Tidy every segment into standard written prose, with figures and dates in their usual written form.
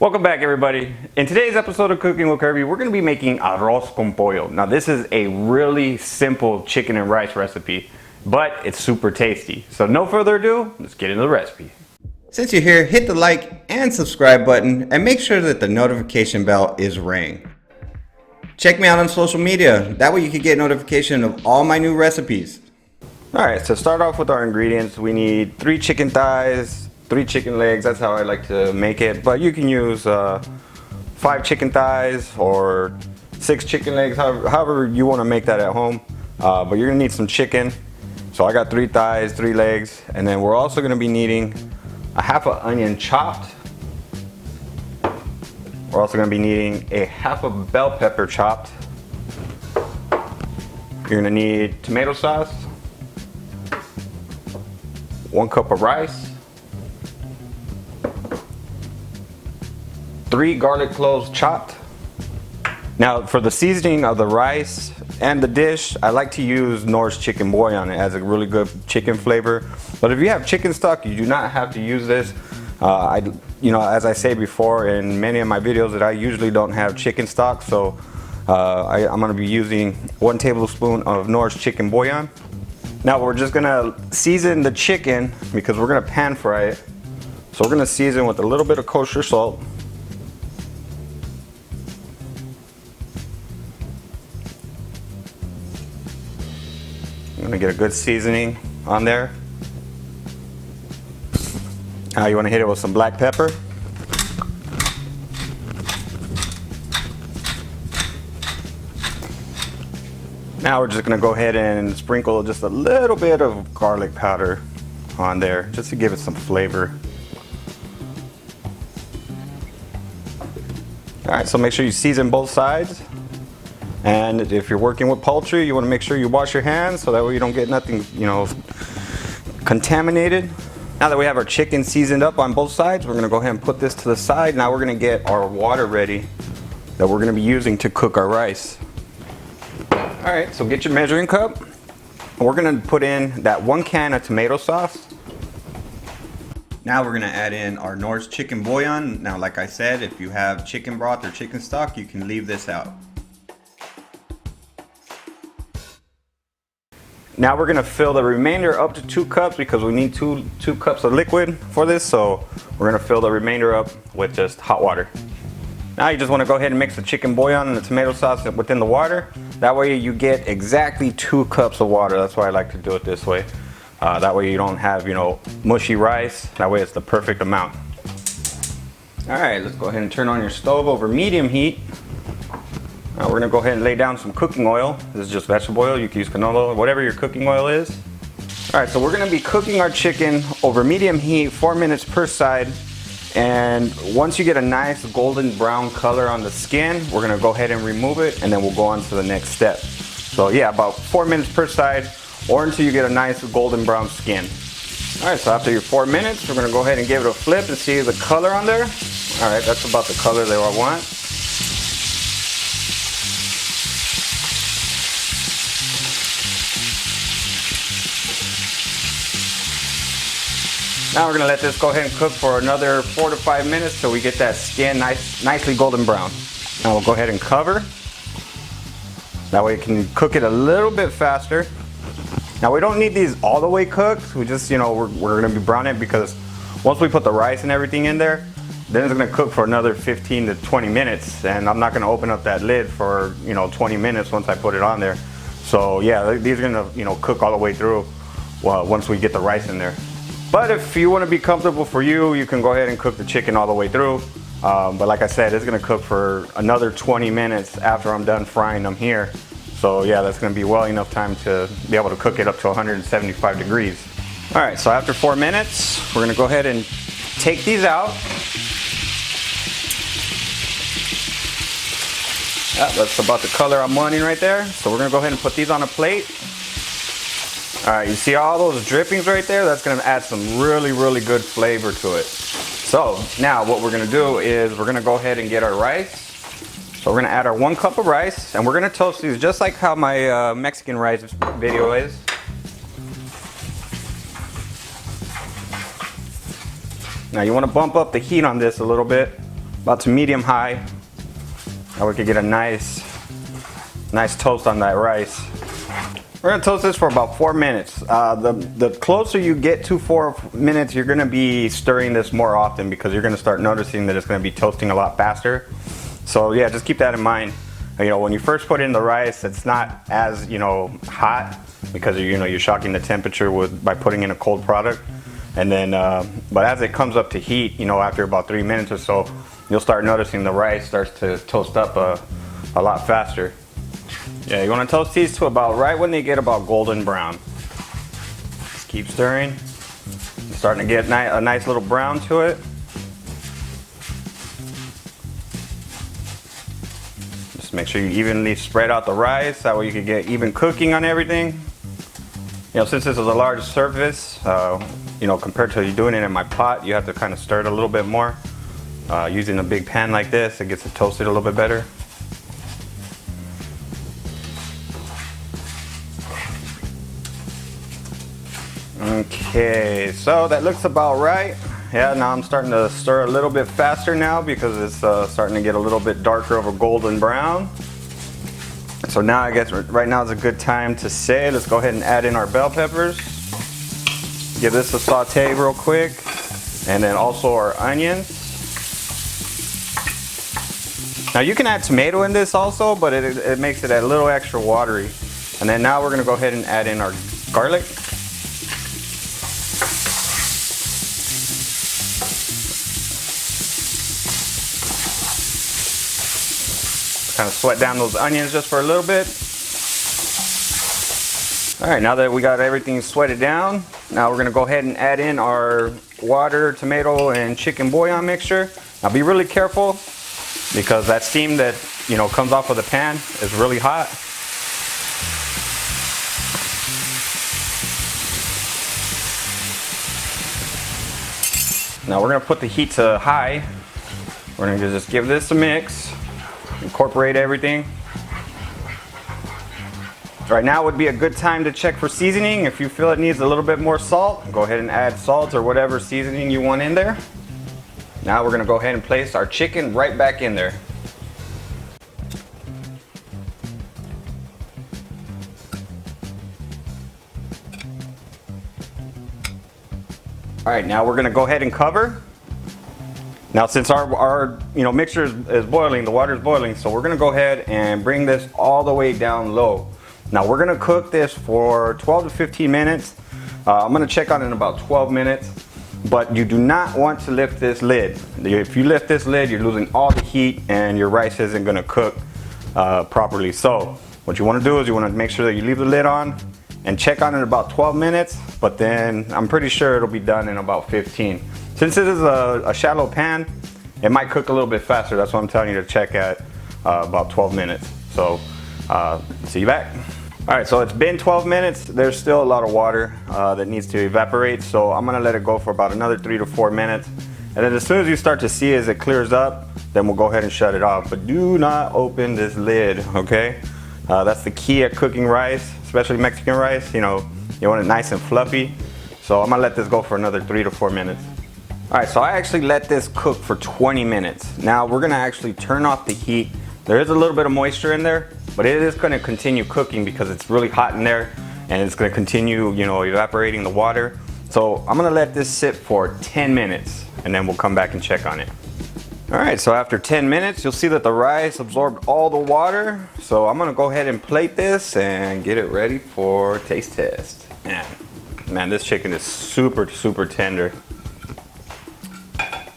Welcome back, everybody. In today's episode of Cooking with Kirby, we're going to be making arroz con pollo. Now, this is a really simple chicken and rice recipe, but it's super tasty. So no further ado, let's get into the recipe. Since you're here, hit the like and subscribe button and make sure that the notification bell is rang. Check me out on social media. That way you can get notification of all my new recipes. Alright, so start off with our ingredients. We need 3 chicken thighs, 3 chicken legs. That's how I like to make it, but you can use 5 chicken thighs or 6 chicken legs, however you want to make that at home. But you're gonna need some chicken. So I got 3 thighs, 3 legs, and then we're also gonna be needing a half an onion chopped. We're also gonna be needing a half a bell pepper chopped. You're gonna need tomato sauce, 1 cup of rice, 3 garlic cloves chopped. Now for the seasoning of the rice and the dish, I like to use Knorr's chicken bouillon. It has a really good chicken flavor. But if you have chicken stock, you do not have to use this. As I say before in many of my videos, that I usually don't have chicken stock, so I'm going to be using 1 tablespoon of Knorr's chicken bouillon. Now we're just going to season the chicken because we're going to pan fry it. So we're going to season with a little bit of kosher salt. I'm going to get a good seasoning on there. Now you want to hit it with some black pepper. Now we're just going to go ahead and sprinkle just a little bit of garlic powder on there just to give it some flavor. Alright, so make sure you season both sides. And if you're working with poultry, you want to make sure you wash your hands so that way you don't get nothing, contaminated. Now that we have our chicken seasoned up on both sides, we're going to go ahead and put this to the side. Now we're going to get our water ready that we're going to be using to cook our rice. Alright, so get your measuring cup. We're going to put in that 1 can of tomato sauce. Now we're going to add in our Knorr's chicken bouillon. Now, like I said, if you have chicken broth or chicken stock, you can leave this out. Now we're gonna fill the remainder up to 2 cups because we need two cups of liquid for this. So we're gonna fill the remainder up with just hot water. Now you just wanna go ahead and mix the chicken bouillon and the tomato sauce within the water. That way you get exactly 2 cups of water. That's why I like to do it this way. That way you don't have, mushy rice. That way it's the perfect amount. All right, let's go ahead and turn on your stove over medium heat. Now we're gonna go ahead and lay down some cooking oil. This is just vegetable oil. You can use canola, whatever your cooking oil is. All right, so we're gonna be cooking our chicken over medium heat, 4 minutes per side. And once you get a nice golden brown color on the skin, we're gonna go ahead and remove it, and then we'll go on to the next step. So yeah, about 4 minutes per side, or until you get a nice golden brown skin. All right, so after your 4 minutes, we're gonna go ahead and give it a flip and see the color on there. All right, that's about the color that I want. Now we're gonna let this go ahead and cook for another 4 to 5 minutes till we get that skin nicely golden brown. Now we'll go ahead and cover. That way you can cook it a little bit faster. Now we don't need these all the way cooked. We just, we're gonna be browning it because once we put the rice and everything in there, then it's gonna cook for another 15 to 20 minutes. And I'm not gonna open up that lid for, 20 minutes once I put it on there. So yeah, these are gonna, cook all the way through once we get the rice in there. But if you want to be comfortable for you, you can go ahead and cook the chicken all the way through. But like I said, it's going to cook for another 20 minutes after I'm done frying them here. So yeah, that's going to be well enough time to be able to cook it up to 175 degrees. All right, so after 4 minutes, we're going to go ahead and take these out. That's about the color I'm wanting right there. So we're going to go ahead and put these on a plate. All right, you see all those drippings right there? That's gonna add some really, really good flavor to it. So now what we're gonna do is we're gonna go ahead and get our rice. So we're gonna add our 1 cup of rice, and we're gonna toast these just like how my Mexican rice video is. Now you wanna bump up the heat on this a little bit. about to medium high. Now we could get a nice toast on that rice. We're gonna toast this for about 4 minutes. The closer you get to 4 minutes, you're gonna be stirring this more often because you're gonna start noticing that it's gonna be toasting a lot faster. So yeah, just keep that in mind. You know, when you first put in the rice, it's not as, you know, hot because you're shocking the temperature by putting in a cold product. And then, but as it comes up to heat, you know, after about 3 minutes or so, you'll start noticing the rice starts to toast up a lot faster. Yeah, you want to toast these to about right when they get about golden brown. Just keep stirring. It's starting to get a nice little brown to it. Just make sure you evenly spread out the rice. That way you can get even cooking on everything. You know, since this is a large surface, you know, compared to you doing it in my pot, you have to kind of stir it a little bit more. Using a big pan like this, it gets it toasted a little bit better. Okay, so that looks about right. Yeah, now I'm starting to stir a little bit faster now because it's starting to get a little bit darker of a golden brown. So now I guess right now is a good time to say, let's go ahead and add in our bell peppers. Give this a saute real quick. And then also our onions. Now you can add tomato in this also, but it makes it a little extra watery. And then now we're gonna go ahead and add in our garlic. Kind of sweat down those onions just for a little bit. All right, now that we got everything sweated down, now we're gonna go ahead and add in our water, tomato, and chicken bouillon mixture. Now be really careful because that steam that, you know, comes off of the pan is really hot. Now we're gonna put the heat to high. We're gonna just give this a mix, incorporate everything. Right now would be a good time to check for seasoning. If you feel it needs a little bit more salt, go ahead and add salt or whatever seasoning you want in there. Now we're gonna go ahead and place our chicken right back in there. All right, now we're gonna go ahead and cover. Now since our mixture is boiling, the water is boiling, so we're gonna go ahead and bring this all the way down low. Now we're gonna cook this for 12 to 15 minutes. I'm gonna check on it in about 12 minutes, but you do not want to lift this lid. If you lift this lid, you're losing all the heat and your rice isn't gonna cook properly. So what you wanna do is you wanna make sure that you leave the lid on and check on it in about 12 minutes, but then I'm pretty sure it'll be done in about 15. Since it is a shallow pan, it might cook a little bit faster. That's why I'm telling you to check at about 12 minutes. So see you back. All right, so it's been 12 minutes. There's still a lot of water that needs to evaporate. So I'm gonna let it go for about another 3 to 4 minutes. And then as soon as you start to see as it clears up, then we'll go ahead and shut it off. But do not open this lid, okay? That's the key at cooking rice, especially Mexican rice. You know, you want it nice and fluffy. So I'm gonna let this go for another 3 to 4 minutes. All right, so I actually let this cook for 20 minutes. Now we're gonna actually turn off the heat. There is a little bit of moisture in there, but it is gonna continue cooking because it's really hot in there and it's gonna continue, you know, evaporating the water. So I'm gonna let this sit for 10 minutes and then we'll come back and check on it. All right, so after 10 minutes, you'll see that the rice absorbed all the water. So I'm gonna go ahead and plate this and get it ready for taste test. Man, this chicken is super, super tender.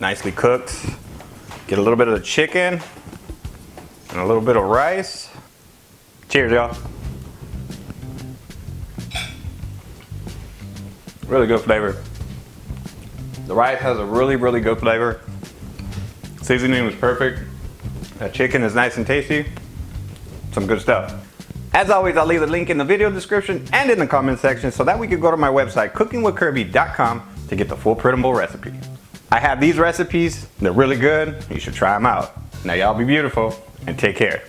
Nicely cooked. Get a little bit of the chicken and a little bit of rice. Cheers, y'all. Really good flavor. The rice has a really, really good flavor. Seasoning was perfect. That chicken is nice and tasty. Some good stuff. As always, I'll leave the link in the video description and in the comment section so that we can go to my website, cookingwithkirby.com, to get the full printable recipe. I have these recipes. They're really good. You should try them out. Now y'all be beautiful and take care.